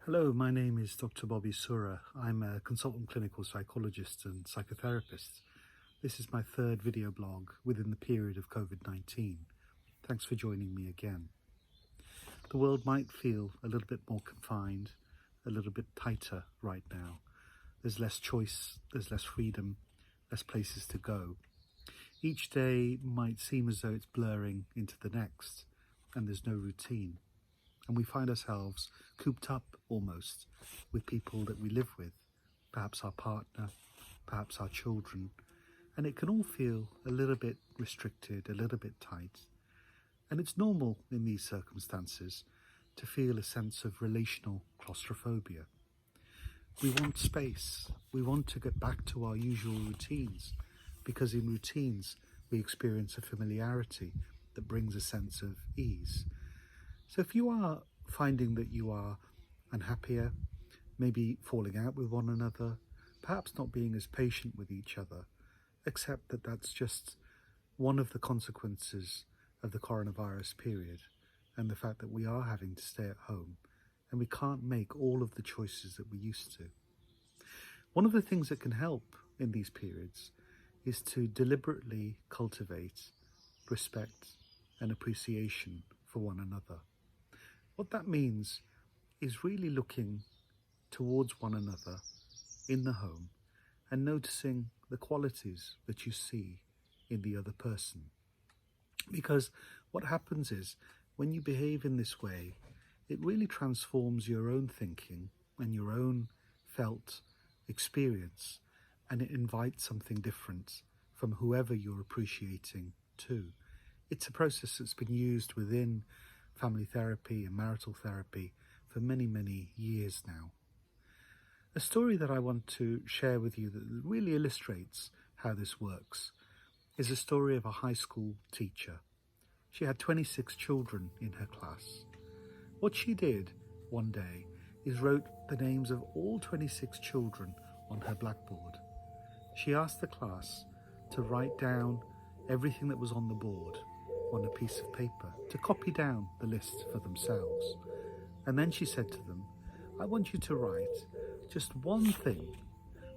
Hello, my name is Dr. Bobby Sura. I'm a consultant clinical psychologist and psychotherapist. This is my third video blog within the period of COVID-19. Thanks for joining me again. The world might feel a little bit more confined, a little bit tighter right now. There's less choice, there's less freedom, less places to go. Each day might seem as though it's blurring into the next, and there's no routine. And we find ourselves cooped up almost with people that we live with, perhaps our partner, perhaps our children, and it can all feel a little bit restricted, a little bit tight. And it's normal in these circumstances to feel a sense of relational claustrophobia. We want space, we want to get back to our usual routines, because in routines we experience a familiarity that brings a sense of ease. So if you are finding that you are unhappier, maybe falling out with one another, perhaps not being as patient with each other, accept that that's just one of the consequences of the coronavirus period and the fact that we are having to stay at home and we can't make all of the choices that we used to. One of the things that can help in these periods is to deliberately cultivate respect and appreciation for one another. What that means is really looking towards one another in the home and noticing the qualities that you see in the other person. Because what happens is when you behave in this way, it really transforms your own thinking and your own felt experience, and it invites something different from whoever you're appreciating too. It's a process that's been used within family therapy and marital therapy for many, many years now. A story that I want to share with you that really illustrates how this works is a story of a high school teacher. She had 26 children in her class. What she did one day is wrote the names of all 26 children on her blackboard. She asked the class to write down everything that was on the board on a piece of paper, to copy down the list for themselves. And then she said to them, I want you to write just one thing,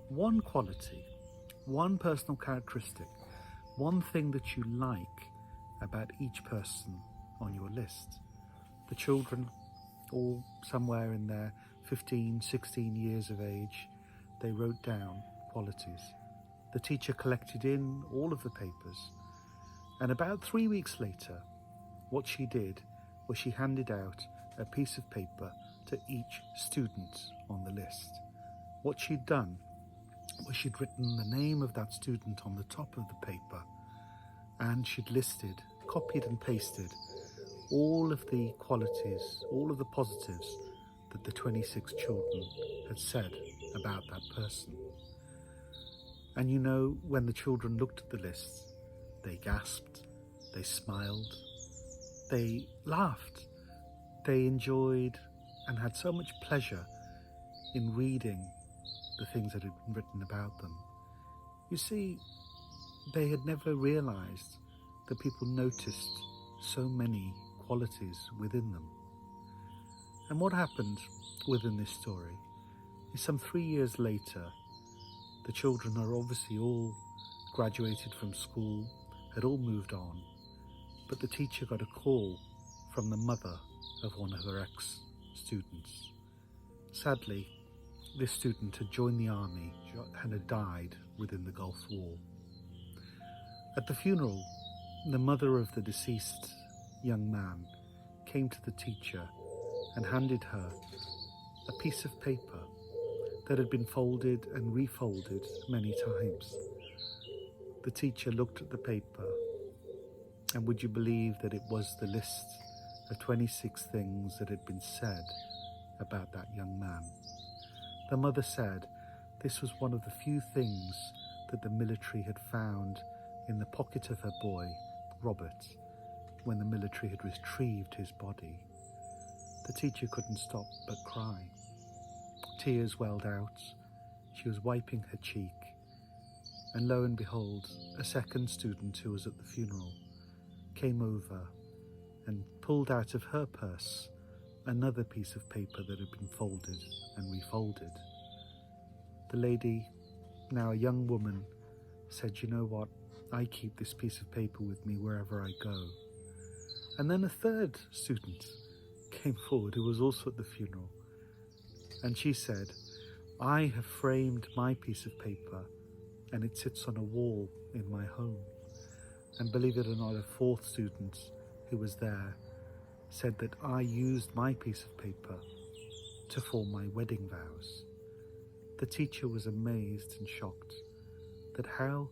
one quality, one personal characteristic, one thing that you like about each person on your list. The children, all somewhere in their 15, 16 years of age, they wrote down qualities. The teacher collected in all of the papers, and about 3 weeks later, what she did was she handed out a piece of paper to each student on the list. What she'd done was she'd written the name of that student on the top of the paper, and she'd listed, copied and pasted all of the qualities, all of the positives that the 26 children had said about that person. And you know, when the children looked at the list, they gasped, they smiled, they laughed, they enjoyed and had so much pleasure in reading the things that had been written about them. You see, they had never realized that people noticed so many qualities within them. And what happened within this story is some 3 years later, the children are obviously all graduated from school, had all moved on, but the teacher got a call from the mother of one of her ex-students. Sadly, this student had joined the army and had died within the Gulf War. At the funeral, the mother of the deceased young man came to the teacher and handed her a piece of paper that had been folded and refolded many times. The teacher looked at the paper, and would you believe that it was the list of 26 things that had been said about that young man? The mother said this was one of the few things that the military had found in the pocket of her boy, Robert, when the military had retrieved his body. The teacher couldn't stop but cry. Tears welled out. She was wiping her cheek, and lo and behold, a second student who was at the funeral came over and pulled out of her purse another piece of paper that had been folded and refolded. The lady, now a young woman, said, "You know what? I keep this piece of paper with me wherever I go." And then a third student came forward who was also at the funeral, and she said, "I have framed my piece of paper and it sits on a wall in my home." And believe it or not, a fourth student who was there said that I used my piece of paper to form my wedding vows. The teacher was amazed and shocked that how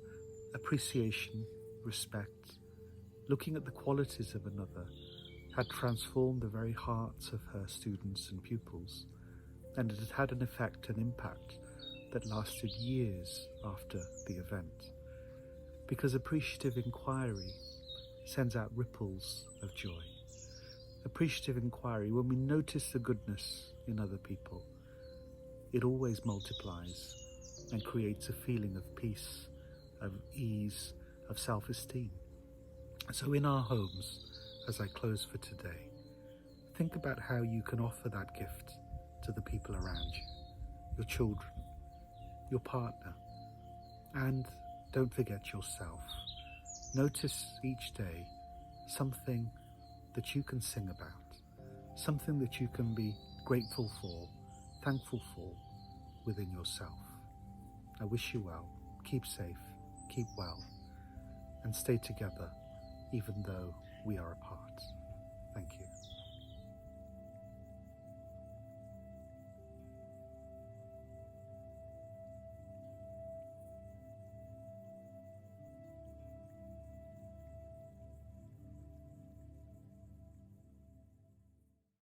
appreciation, respect, looking at the qualities of another had transformed the very hearts of her students and pupils, and it had had an effect and impact that lasted years after the event. Because appreciative inquiry sends out ripples of joy. Appreciative inquiry, when we notice the goodness in other people, it always multiplies and creates a feeling of peace, of ease, of self-esteem. So in our homes, as I close for today, think about how you can offer that gift to the people around you, your children, your partner, and don't forget yourself. Notice each day something that you can sing about, something that you can be grateful for, thankful for within yourself. I wish you well, keep safe, keep well, and stay together even though we are apart. Thank you.